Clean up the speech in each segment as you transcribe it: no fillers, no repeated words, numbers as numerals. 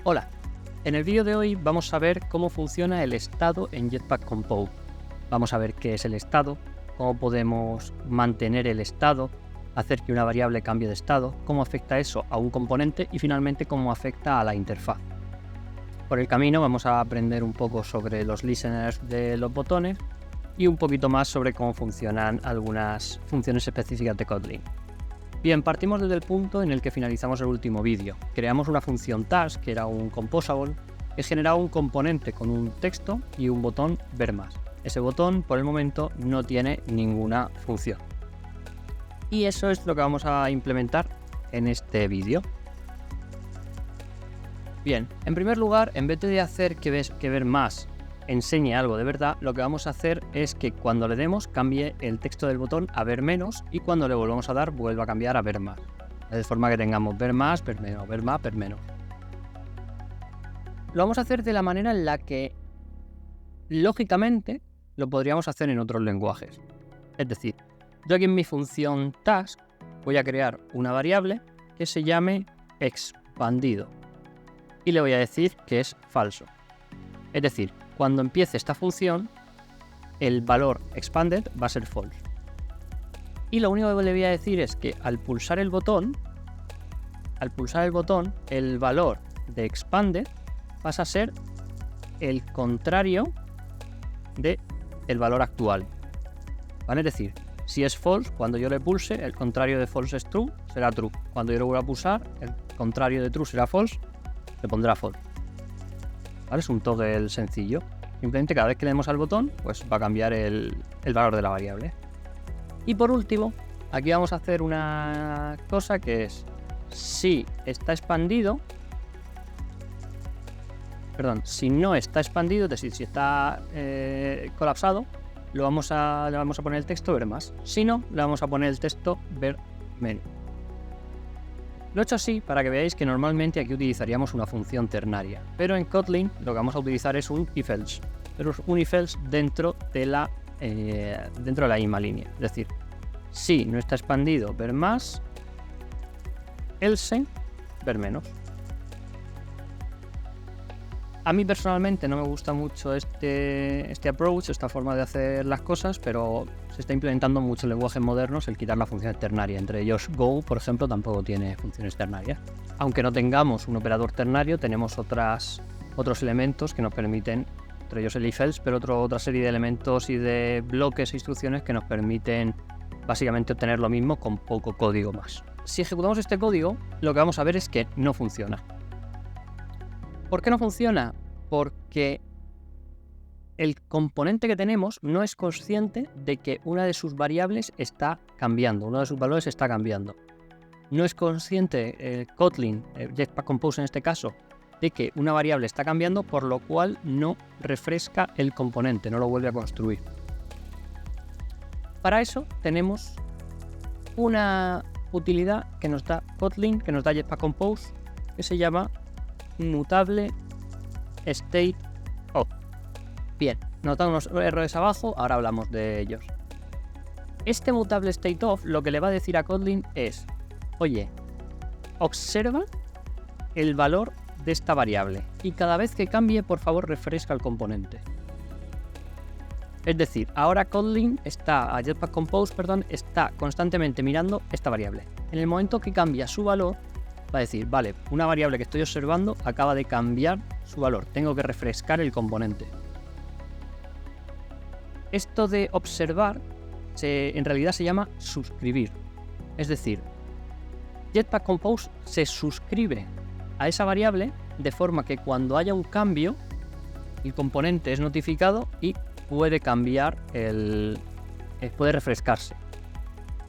Hola, en el vídeo de hoy vamos a ver cómo funciona el estado en Jetpack Compose. Vamos a ver qué es el estado, cómo podemos mantener el estado, hacer que una variable cambie de estado, cómo afecta eso a un componente y finalmente cómo afecta a la interfaz. Por el camino vamos a aprender un poco sobre los listeners de los botones y un poquito más sobre cómo funcionan algunas funciones específicas de Kotlin. Bien, partimos desde el punto en el que finalizamos el último vídeo. Creamos una función task, que era un composable, que generaba un componente con un texto y un botón ver más. Ese botón, por el momento, no tiene ninguna función. Y eso es lo que vamos a implementar en este vídeo. Bien, en primer lugar, en vez de hacer que ver más enseñe algo de verdad, lo que vamos a hacer es que cuando le demos cambie el texto del botón a ver menos y cuando le volvamos a dar vuelva a cambiar a ver más. De forma que tengamos ver más, ver menos, ver más, ver menos. Lo vamos a hacer de la manera en la que lógicamente lo podríamos hacer en otros lenguajes. Es decir, yo aquí en mi función task voy a crear una variable que se llame expandido y le voy a decir que es falso. Es decir, cuando empiece esta función, el valor expanded va a ser false. Y lo único que le voy a decir es que al pulsar el botón, el valor de expanded pasa a ser el contrario del valor actual. ¿Vale? Es decir, si es false, cuando yo le pulse, el contrario de false es true, será true. Cuando yo lo vuelva a pulsar, el contrario de true será false, le pondrá false. ¿Vale? Es un toggle sencillo. Simplemente cada vez que le demos al botón, pues va a cambiar el valor de la variable. Y por último, aquí vamos a hacer una cosa que es, si no está expandido, es decir, si está colapsado, le vamos a poner el texto ver más. Si no, le vamos a poner el texto ver menos. Lo he hecho así para que veáis que normalmente aquí utilizaríamos una función ternaria, pero en Kotlin lo que vamos a utilizar es un if-else, pero es un if-else dentro de la misma línea. Es decir, si no está expandido, ver más, else, ver menos. A mí personalmente no me gusta mucho este approach, esta forma de hacer las cosas, pero se está implementando mucho en lenguajes modernos el quitar la función ternaria. Entre ellos Go, por ejemplo, tampoco tiene funciones ternarias. Aunque no tengamos un operador ternario, tenemos otros elementos que nos permiten, entre ellos el if-else, pero otra serie de elementos y de bloques e instrucciones que nos permiten básicamente obtener lo mismo con poco código más. Si ejecutamos este código, lo que vamos a ver es que no funciona. ¿Por qué no funciona? Porque el componente que tenemos no es consciente de que una de sus variables está cambiando, uno de sus valores está cambiando. No es consciente Kotlin, Jetpack Compose en este caso, de que una variable está cambiando, por lo cual no refresca el componente, no lo vuelve a construir. Para eso tenemos una utilidad que nos da Kotlin, que nos da Jetpack Compose, que se llama mutable state of. Bien, notamos unos errores abajo, ahora hablamos de ellos. Este mutable state of lo que le va a decir a Kotlin es, oye, observa el valor de esta variable y cada vez que cambie, por favor, refresca el componente. Es decir, ahora Jetpack Compose, está constantemente mirando esta variable. En el momento que cambia su valor, va a decir, vale, una variable que estoy observando acaba de cambiar su valor, tengo que refrescar el componente. Esto de observar en realidad se llama suscribir. Es decir, Jetpack Compose se suscribe a esa variable de forma que cuando haya un cambio, el componente es notificado y puede cambiar, puede refrescarse.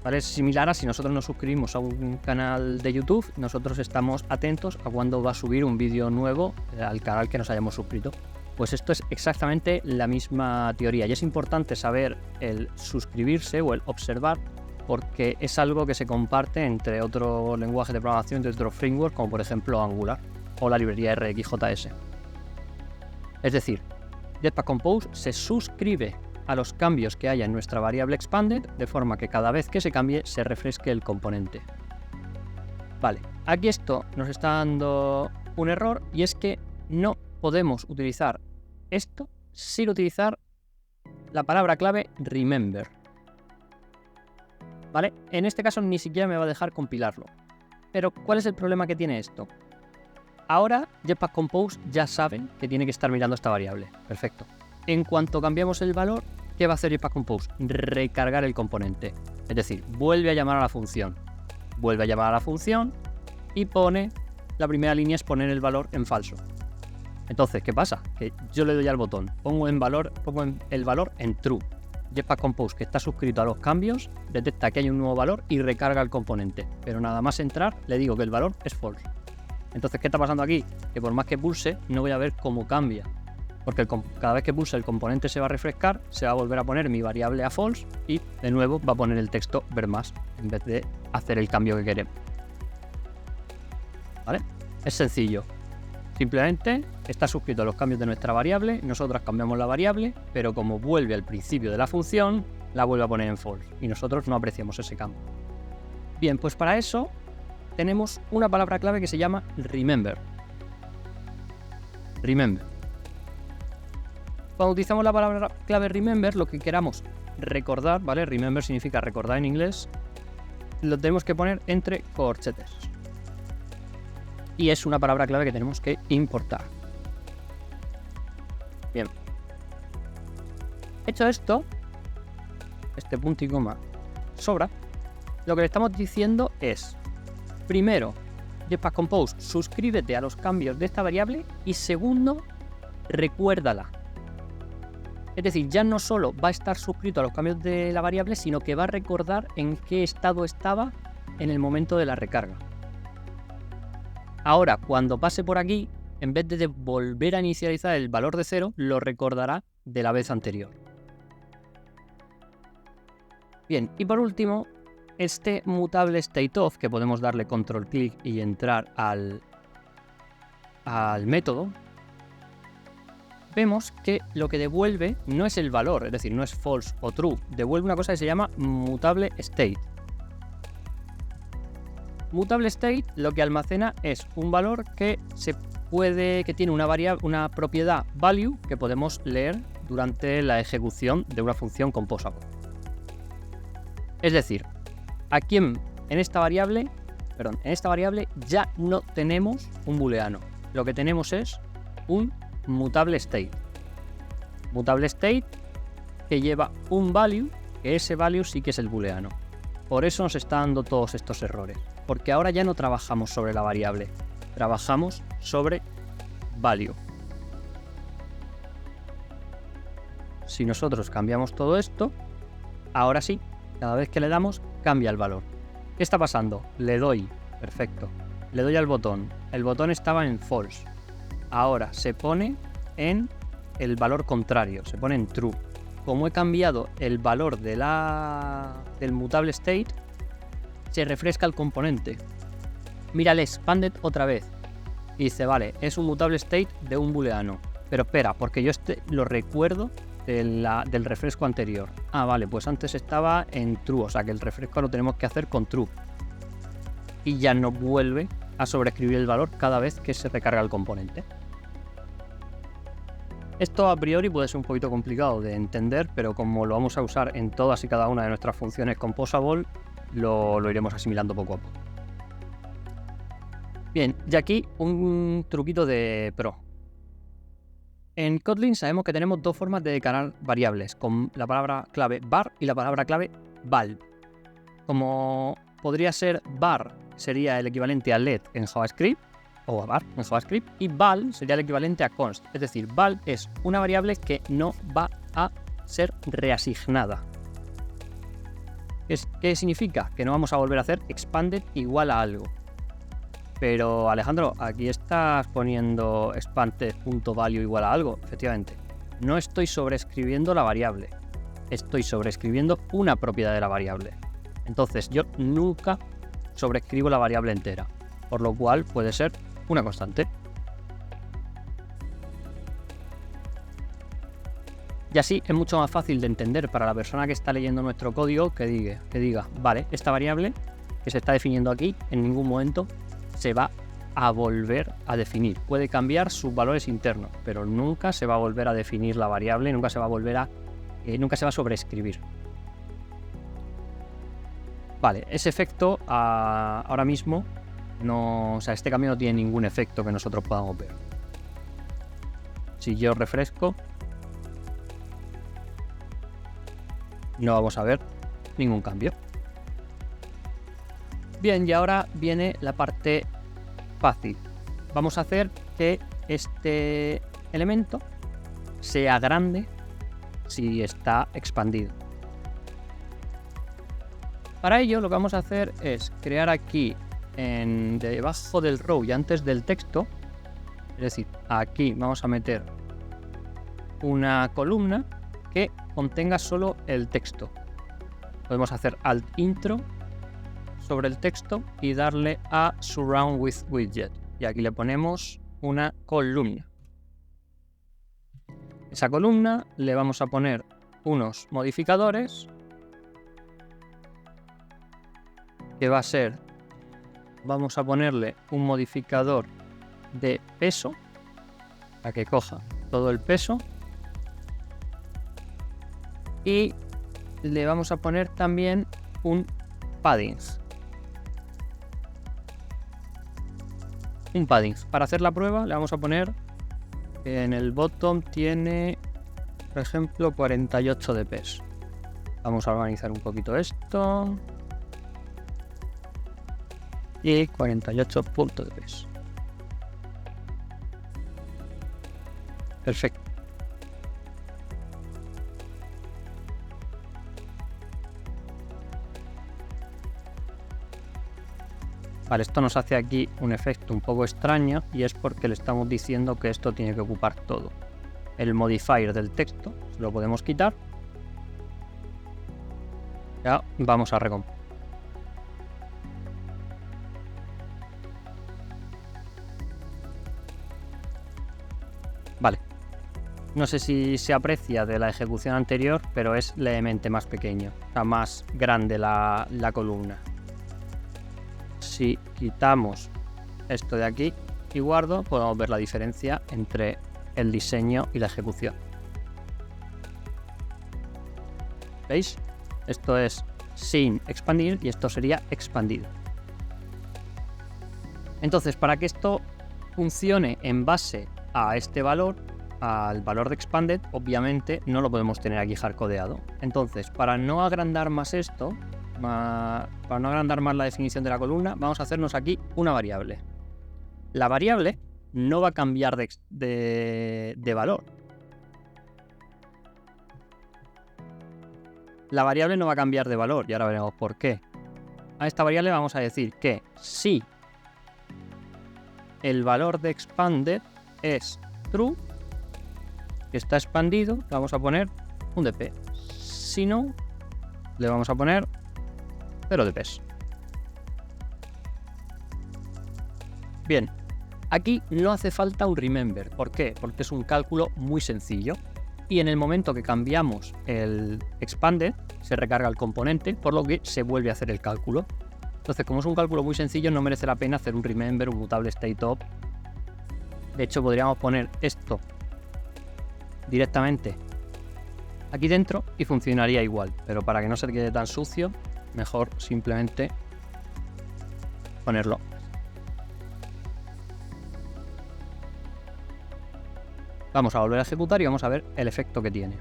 ¿Vale? Es similar a si nosotros nos suscribimos a un canal de YouTube, nosotros estamos atentos a cuando va a subir un vídeo nuevo al canal que nos hayamos suscrito. Pues esto es exactamente la misma teoría y es importante saber el suscribirse o el observar porque es algo que se comparte entre otros lenguajes de programación, entre otros frameworks como por ejemplo Angular o la librería RxJS. Es decir, Jetpack Compose se suscribe a los cambios que haya en nuestra variable expanded, de forma que cada vez que se cambie se refresque el componente. Vale, aquí esto nos está dando un error, y es que no podemos utilizar esto sin utilizar la palabra clave remember. ¿Vale? En este caso ni siquiera me va a dejar compilarlo. Pero ¿cuál es el problema que tiene esto? Ahora Jetpack Compose ya sabe que tiene que estar mirando esta variable. Perfecto. En cuanto cambiamos el valor, ¿qué va a hacer Jetpack Compose? Recargar el componente. Es decir, vuelve a llamar a la función. Vuelve a llamar a la función y pone... La primera línea es poner el valor en falso. Entonces, ¿qué pasa? Que yo le doy al botón, pongo el valor en true. Jetpack Compose, que está suscrito a los cambios, detecta que hay un nuevo valor y recarga el componente. Pero nada más entrar, le digo que el valor es false. Entonces, ¿qué está pasando aquí? Que por más que pulse, no voy a ver cómo cambia. Porque cada vez que pulse el componente se va a refrescar, se va a volver a poner mi variable a false y de nuevo va a poner el texto ver más en vez de hacer el cambio que queremos. ¿Vale? Es sencillo. Simplemente está suscrito a los cambios de nuestra variable, nosotros cambiamos la variable, pero como vuelve al principio de la función, la vuelve a poner en false y nosotros no apreciamos ese cambio. Bien, pues para eso tenemos una palabra clave que se llama remember. Remember. Cuando utilizamos la palabra clave remember, lo que queramos recordar, ¿vale? Remember significa recordar en inglés, lo tenemos que poner entre corchetes. Y es una palabra clave que tenemos que importar. Bien. Hecho esto, este punto y coma sobra. Lo que le estamos diciendo es, primero, Jetpack Compose, suscríbete a los cambios de esta variable y segundo, recuérdala. Es decir, ya no solo va a estar suscrito a los cambios de la variable, sino que va a recordar en qué estado estaba en el momento de la recarga. Ahora, cuando pase por aquí, en vez de volver a inicializar el valor de 0, lo recordará de la vez anterior. Bien, y por último, este mutable stateOf, que podemos darle control clic y entrar al método, vemos que lo que devuelve no es el valor, es decir, no es false o true, devuelve una cosa que se llama mutable state. Mutable state lo que almacena es un valor que tiene una propiedad value que podemos leer durante la ejecución de una función composable. Es decir, aquí en esta variable ya no tenemos un booleano. Lo que tenemos es un mutable state. Mutable state que lleva un value, que ese value sí que es el booleano. Por eso nos está dando todos estos errores. Porque ahora ya no trabajamos sobre la variable, trabajamos sobre value. Si nosotros cambiamos todo esto, ahora sí, cada vez que le damos, cambia el valor. ¿Qué está pasando? Le doy, perfecto, le doy al botón. El botón estaba en false. Ahora se pone en el valor contrario, se pone en true. Como he cambiado el valor del mutable state, se refresca el componente. Mira el expanded otra vez. Y dice, vale, es un mutable state de un booleano. Pero espera, porque yo lo recuerdo del refresco anterior. Ah, vale, pues antes estaba en true, o sea que el refresco lo tenemos que hacer con true. Y ya no vuelve a sobreescribir el valor cada vez que se recarga el componente. Esto a priori puede ser un poquito complicado de entender, pero como lo vamos a usar en todas y cada una de nuestras funciones composable, lo iremos asimilando poco a poco. Bien, y aquí un truquito de pro. En Kotlin sabemos que tenemos dos formas de declarar variables, con la palabra clave var y la palabra clave val. Como podría ser var, sería el equivalente a let en JavaScript, o a var en JavaScript, y val sería el equivalente a const. Es decir, val es una variable que no va a ser reasignada. ¿Qué significa? Que no vamos a volver a hacer expanded igual a algo. Pero Alejandro, aquí estás poniendo expanded.value igual a algo. Efectivamente, no estoy sobreescribiendo la variable, estoy sobreescribiendo una propiedad de la variable. Entonces yo nunca sobreescribo la variable entera, por lo cual puede ser una constante. Y así es mucho más fácil de entender para la persona que está leyendo nuestro código que diga, vale, esta variable que se está definiendo aquí en ningún momento se va a volver a definir. Puede cambiar sus valores internos, pero nunca se va a volver a definir la variable, nunca se va a sobreescribir. Vale, ese efecto ahora mismo no, o sea, este cambio no tiene ningún efecto que nosotros podamos ver. Si yo refresco, no vamos a ver ningún cambio. Bien, y ahora viene la parte fácil. Vamos a hacer que este elemento sea grande si está expandido. Para ello lo que vamos a hacer es crear aquí debajo del row y antes del texto, es decir, aquí vamos a meter una columna que contenga solo el texto. Podemos hacer alt intro sobre el texto y darle a surround with widget, y aquí le ponemos una columna. Esa columna le vamos a poner unos modificadores que va a ser, vamos a ponerle un modificador de peso para que coja todo el peso, y le vamos a poner también un padding. Para hacer la prueba le vamos a poner, en el bottom tiene, por ejemplo, 48 de peso. Vamos a organizar un poquito esto. Y 48 puntos de peso. Perfecto. Vale, esto nos hace aquí un efecto un poco extraño, y es porque le estamos diciendo que esto tiene que ocupar todo. El modifier del texto lo podemos quitar. Ya vamos a recomponer. Vale, no sé si se aprecia de la ejecución anterior, pero es levemente más pequeño, o sea, más grande la columna. Si quitamos esto de aquí y guardo, podemos ver la diferencia entre el diseño y la ejecución. ¿Veis? Esto es sin expandir y esto sería expandido. Entonces, para que esto funcione en base a este valor, al valor de expanded, obviamente no lo podemos tener aquí hardcodeado. Entonces, para no agrandar más esto, para no agrandar más la definición de la columna, vamos a hacernos aquí una variable. La variable no va a cambiar de valor. La variable no va a cambiar de valor, y ahora veremos por qué. A esta variable vamos a decir que si el valor de expanded es true, que está expandido, le vamos a poner un dp. Si no, le vamos a poner 0 de peso. Bien, aquí no hace falta un remember. ¿Por qué? Porque es un cálculo muy sencillo, y en el momento que cambiamos el expanded se recarga el componente, por lo que se vuelve a hacer el cálculo. Entonces, como es un cálculo muy sencillo, no merece la pena hacer un remember, un mutable state of. De hecho, podríamos poner esto directamente aquí dentro y funcionaría igual, pero para que no se quede tan sucio, mejor simplemente ponerlo. Vamos a volver a ejecutar y vamos a ver el efecto que tiene.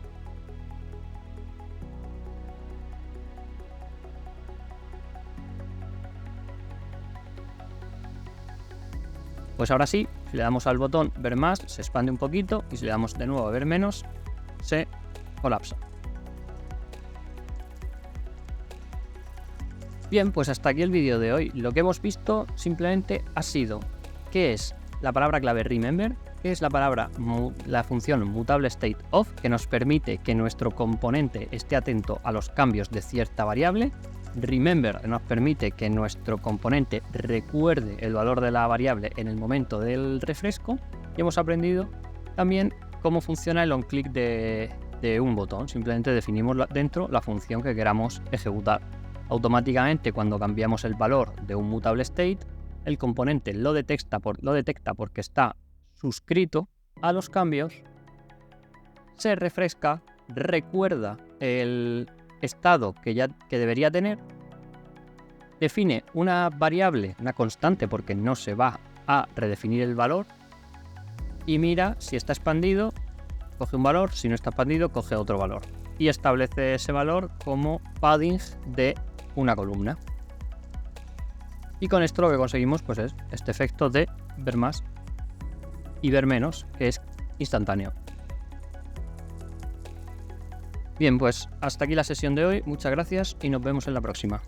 Pues ahora sí, si le damos al botón ver más, se expande un poquito, y si le damos de nuevo a ver menos, se colapsa. Bien, pues hasta aquí el vídeo de hoy. Lo que hemos visto simplemente ha sido qué es la palabra clave remember, qué es la función mutable state of, que nos permite que nuestro componente esté atento a los cambios de cierta variable. Remember nos permite que nuestro componente recuerde el valor de la variable en el momento del refresco, y hemos aprendido también cómo funciona el onClick de un botón. Simplemente definimos dentro la función que queramos ejecutar. Automáticamente, cuando cambiamos el valor de un mutable state, el componente lo detecta porque está suscrito a los cambios, se refresca, recuerda el estado que debería tener, define una variable, una constante, porque no se va a redefinir el valor, y mira si está expandido, coge un valor, si no está expandido, coge otro valor. Y establece ese valor como padding de una columna. Y con esto lo que conseguimos pues es este efecto de ver más y ver menos, que es instantáneo. Bien, pues hasta aquí la sesión de hoy. Muchas gracias y nos vemos en la próxima.